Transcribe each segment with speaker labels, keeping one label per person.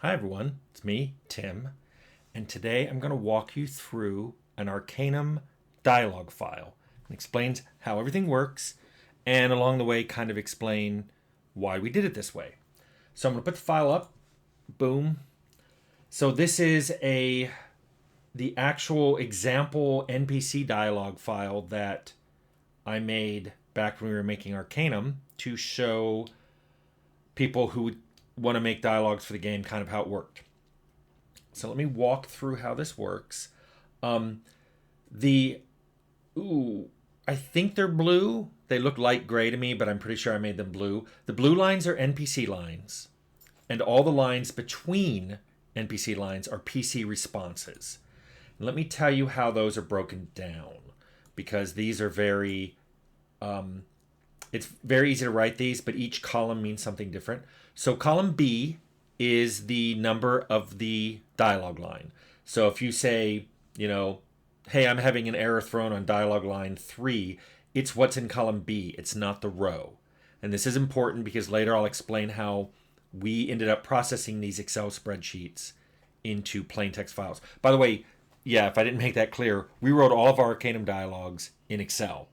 Speaker 1: Hi everyone, it's me, Tim, and today I'm going to walk you through an Arcanum dialog file. It explains how everything works, and along the way kind of explain why we did it this way. So I'm going to put the file up, boom. So this is the actual example NPC dialog file that I made back when we were making Arcanum to show people who would want to make dialogues for the game kind of how it worked. So let me walk through how this works. The I think they're blue. They look light gray to me, but I'm pretty sure I made them blue. The blue lines are NPC lines, and all the lines between NPC lines are PC responses. And let me tell you how those are broken down, because these are it's very easy to write these, but each column means something different. So column B is the number of the dialogue line. So if you say, hey, I'm having an error thrown on dialogue line 3, it's what's in column B. It's not the row. And this is important because later I'll explain how we ended up processing these Excel spreadsheets into plain text files. By the way, yeah, if I didn't make that clear, we wrote all of our Arcanum dialogues in Excel.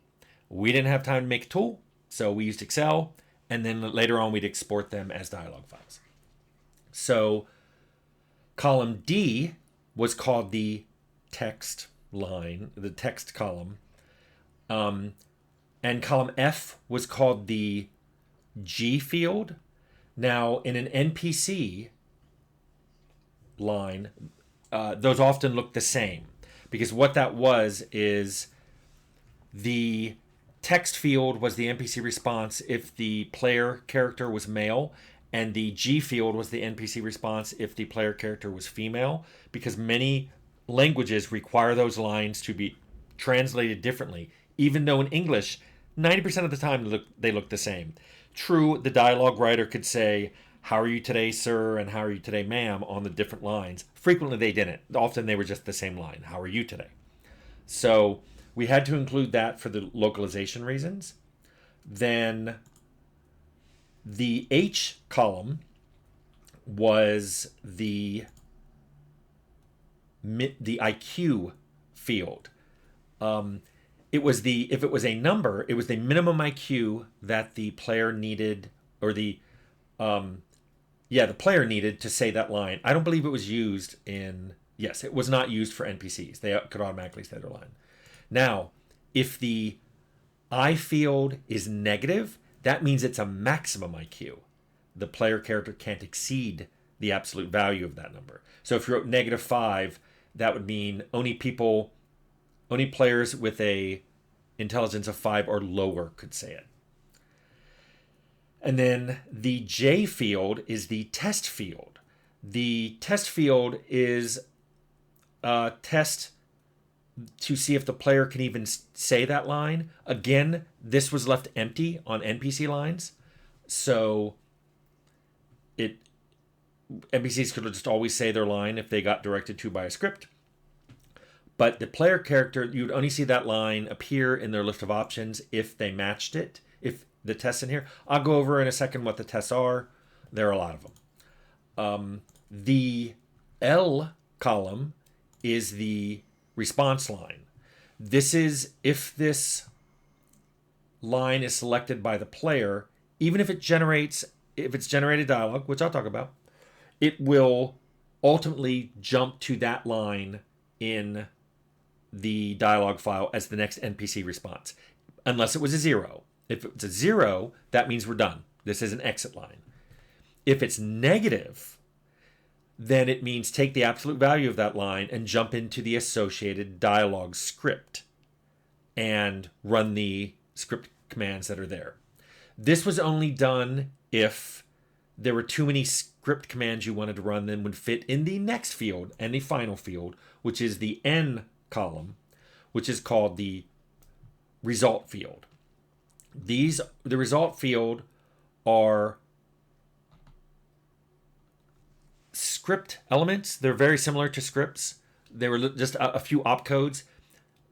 Speaker 1: We didn't have time to make a tool, so we used Excel, and then later on we'd export them as dialog files. So column D was called the text line, the text column. And column F was called the G field. Now, in an NPC line, those often look the same, because what that was is the text field was the NPC response if the player character was male, and the G field was the NPC response if the player character was female, because many languages require those lines to be translated differently, even though in English, 90% of the time they look the same. True, the dialogue writer could say, "How are you today, sir?" and "How are you today, ma'am?" on the different lines. Frequently they didn't. Often they were just the same line. "How are you today?" So we had to include that for the localization reasons. Then the H column was the IQ field. If it was a number, it was the minimum IQ that the player needed, or the player needed to say that line. I don't believe it was used in. Yes, it was not used for NPCs. They could automatically say their line. Now, if the I field is negative, that means it's a maximum IQ. The player character can't exceed the absolute value of that number. So if you wrote -5, that would mean only players with a intelligence of 5 or lower could say it. And then the J field is the test field. The test field is a test to see if the player can even say that line. Again, this was left empty on NPC lines, so NPCs could just always say their line if they got directed to by a script. But the player character, you'd only see that line appear in their list of options if they matched it, if the tests in here. I'll go over in a second what the tests are. There are a lot of them. The L column is the response line. This is if this line is selected by the player, even if it's generated dialogue, which I'll talk about, it will ultimately jump to that line in the dialogue file as the next NPC response, unless it was a 0. If it's a 0, that means we're done. This is an exit line. If it's negative, then it means take the absolute value of that line and jump into the associated dialogue script and run the script commands that are there. This was only done if there were too many script commands you wanted to run that would fit in the next field and the final field, which is the N column, which is called the result field. The result field are script elements. They're very similar to scripts. They were just a few opcodes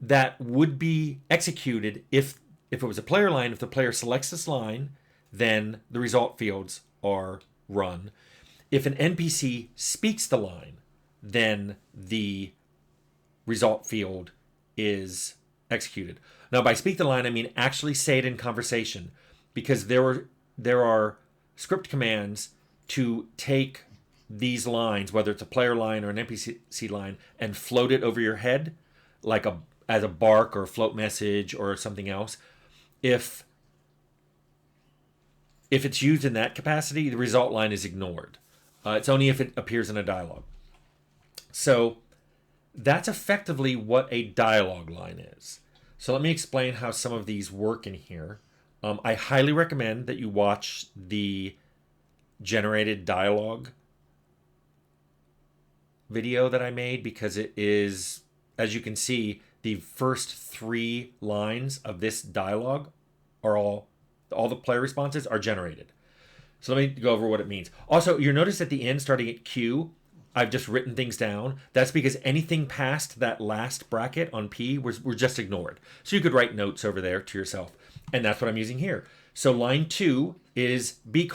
Speaker 1: that would be executed if it was a player line. If the player selects this line, then the result fields are run. If an NPC speaks the line, then the result field is executed. Now, by speak the line, I mean actually say it in conversation, because there are script commands to take these lines, whether it's a player line or an NPC line, and float it over your head, like as a bark or a float message or something else. If it's used in that capacity, the result line is ignored. It's only if it appears in a dialogue. So that's effectively what a dialogue line is. So let me explain how some of these work in here. I highly recommend that you watch the generated dialogue video that I made, because it is, as you can see, the first 3 lines of this dialogue are all the player responses are generated. So let me go over what it means. Also, you'll notice at the end, starting at Q, I've just written things down. That's because anything past that last bracket on P were just ignored. So you could write notes over there to yourself. And that's what I'm using here. So line 2 is B:,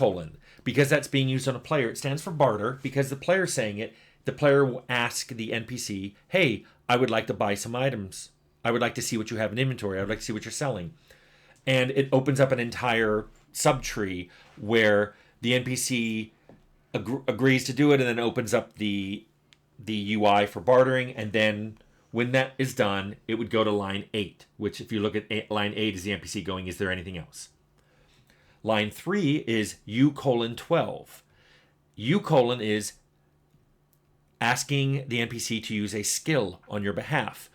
Speaker 1: because that's being used on a player. It stands for barter, because the player saying it, the player will ask the NPC, hey, I would like to buy some items. I would like to see what you have in inventory. I would like to see what you're selling. And it opens up an entire subtree where the NPC agrees to do it, and then opens up the UI for bartering. And then when that is done, it would go to line 8, which if you look at line 8 is the NPC going, is there anything else? Line 3 is U:12. U: is asking the NPC to use a skill on your behalf.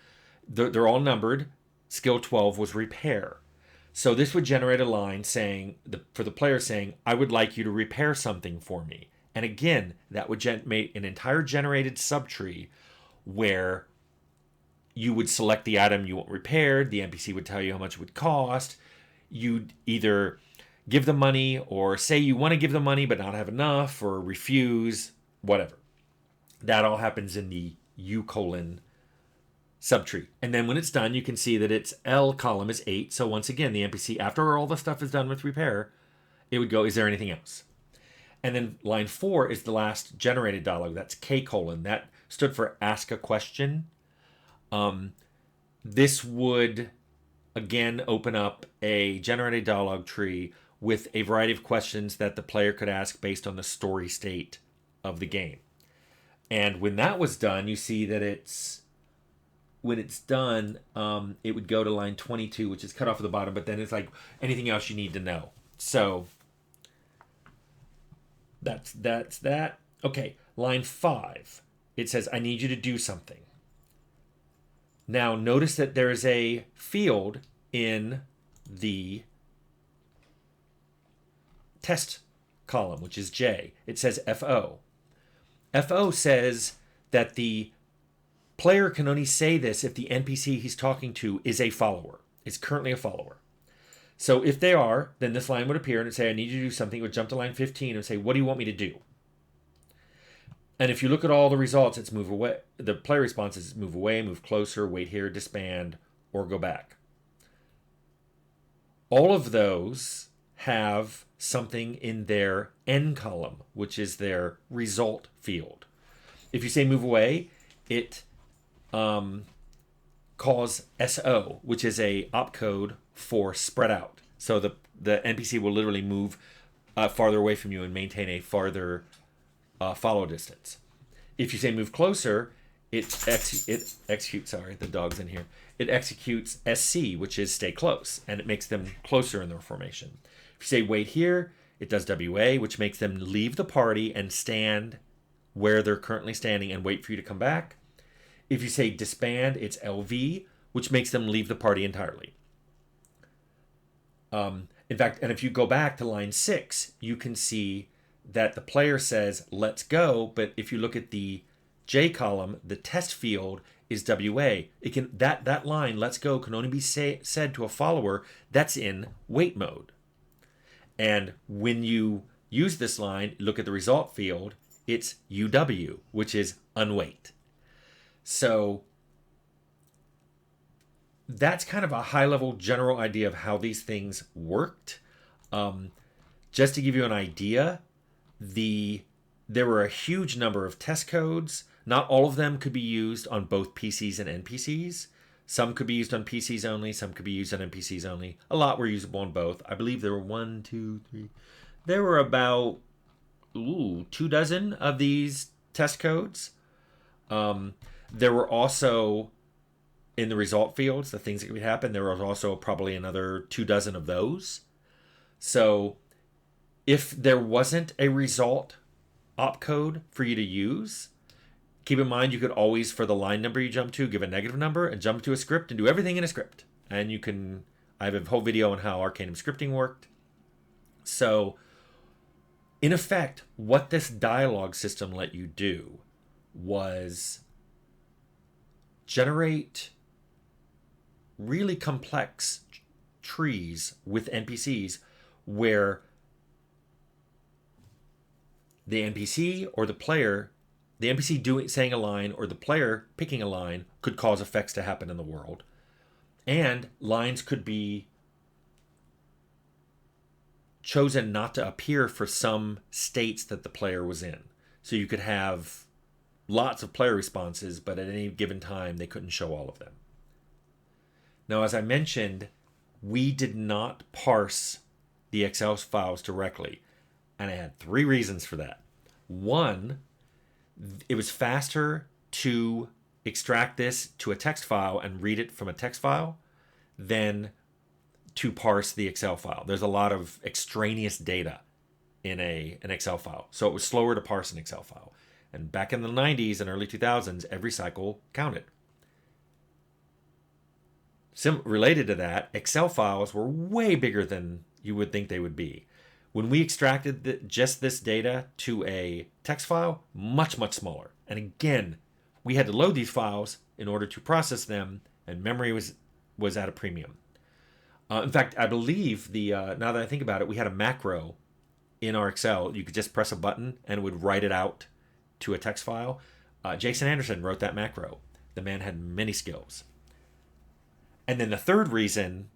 Speaker 1: They're all numbered. Skill 12 was repair. So this would generate a line saying, for the player saying, I would like you to repair something for me. And again, that would make an entire generated subtree where you would select the item you want repaired. The NPC would tell you how much it would cost. You'd either give them money, or say you want to give them money but not have enough, or refuse, whatever. That all happens in the U: subtree. And then when it's done, you can see that its L column is 8. So once again, the NPC, after all the stuff is done with repair, it would go, is there anything else? And then line 4 is the last generated dialogue. That's K:. That stood for ask a question. This would, again, open up a generated dialogue tree with a variety of questions that the player could ask based on the story state of the game. And when that was done, you see that when it's done, it would go to line 22, which is cut off at the bottom, but then it's like anything else you need to know. So that's that. Okay, line 5. It says, I need you to do something. Now, notice that there is a field in the test column, which is J. It says FO. FO says that the player can only say this if the NPC he's talking to is a follower, is currently a follower. So if they are, then this line would appear and it'd say, I need you to do something. It would jump to line 15 and say, what do you want me to do? And if you look at all the results, it's move away. The player response is move away, move closer, wait here, disband, or go back. All of those have something in their N column, which is their result field. If you say move away, it calls SO, which is a opcode for spread out. So the NPC will literally move farther away from you and maintain a farther follow distance. If you say move closer, it executes, sorry, the dog's in here. It executes SC, which is stay close, and it makes them closer in their formation. If you say wait here, it does WA, which makes them leave the party and stand where they're currently standing and wait for you to come back. If you say disband, it's LV, which makes them leave the party entirely. In fact, and if you go back to line 6, you can see that the player says, let's go. But if you look at the J column, the test field is WA. It can that line, let's go, can only be said to a follower that's in wait mode. And when you use this line, look at the result field, it's UW, which is unwait. So that's kind of a high-level general idea of how these things worked. Just to give you an idea, the there were a huge number of test codes. Not all of them could be used on both PCs and NPCs. Some could be used on PCs only, some could be used on NPCs only. A lot were usable on both. I believe there were one, two, three. There were about 2 dozen of these test codes. There were also, in the result fields, the things that could happen, there was also probably another 2 dozen of those. So if there wasn't a result opcode for you to use, keep in mind you could always, for the line number you jump to, give a negative number and jump to a script and do everything in a script. And you can, I have a whole video on how Arcanum scripting worked. So in effect, what this dialogue system let you do was generate really complex trees with NPCs where the NPC or the player, the NPC saying a line or the player picking a line could cause effects to happen in the world. And lines could be chosen not to appear for some states that the player was in. So you could have lots of player responses, but at any given time, they couldn't show all of them. Now, as I mentioned, we did not parse the Excel files directly. And I had 3 reasons for that. One, it was faster to extract this to a text file and read it from a text file than to parse the Excel file. There's a lot of extraneous data in an Excel file. So it was slower to parse an Excel file. And back in the 90s and early 2000s, every cycle counted. Related to that, Excel files were way bigger than you would think they would be. When we extracted just this data to a text file, much, much smaller. And again, we had to load these files in order to process them, and memory was at a premium. In fact, I believe now that I think about it, we had a macro in our Excel. You could just press a button and it would write it out to a text file. Jason Anderson wrote that macro. The man had many skills. And then the third reason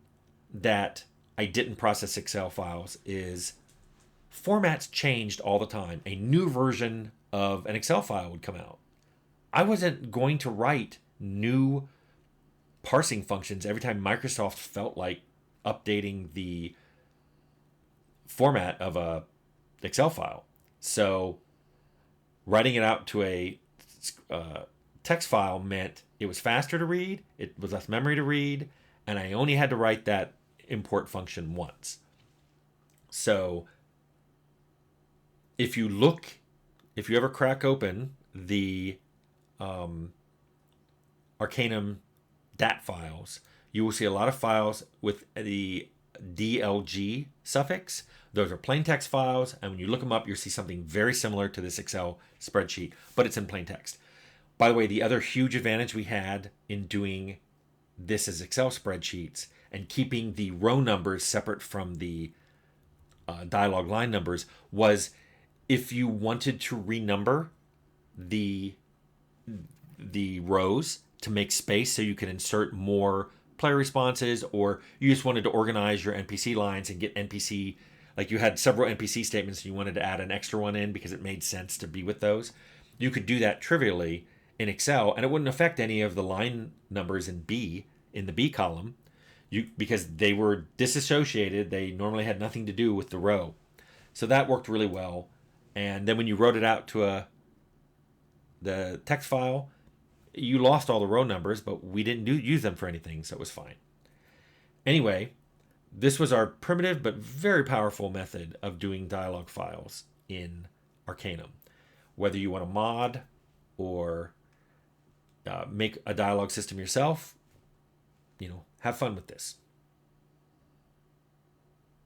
Speaker 1: that I didn't process Excel files is formats changed all the time. A new version of an Excel file would come out. I wasn't going to write new parsing functions every time Microsoft felt like updating the format of a Excel file. So writing it out to a text file meant it was faster to read, it was less memory to read, and I only had to write that import function once. So if you ever crack open the Arcanum DAT files, you will see a lot of files with the DLG suffix. Those are plain text files, and when you look them up, you'll see something very similar to this Excel spreadsheet, but it's in plain text. By the way, the other huge advantage we had in doing this as Excel spreadsheets and keeping the row numbers separate from the dialog line numbers was if you wanted to renumber the rows to make space so you could insert more player responses, or you just wanted to organize your NPC lines and get NPC, like you had several NPC statements and you wanted to add an extra one in because it made sense to be with those, you could do that trivially in Excel and it wouldn't affect any of the line numbers in the B column, because they were disassociated. They normally had nothing to do with the row. So that worked really well. And then when you wrote it out to the text file, you lost all the row numbers, but we didn't use them for anything, so it was fine. Anyway, this was our primitive but very powerful method of doing dialog files in Arcanum. Whether you want to mod or make a dialog system yourself, have fun with this.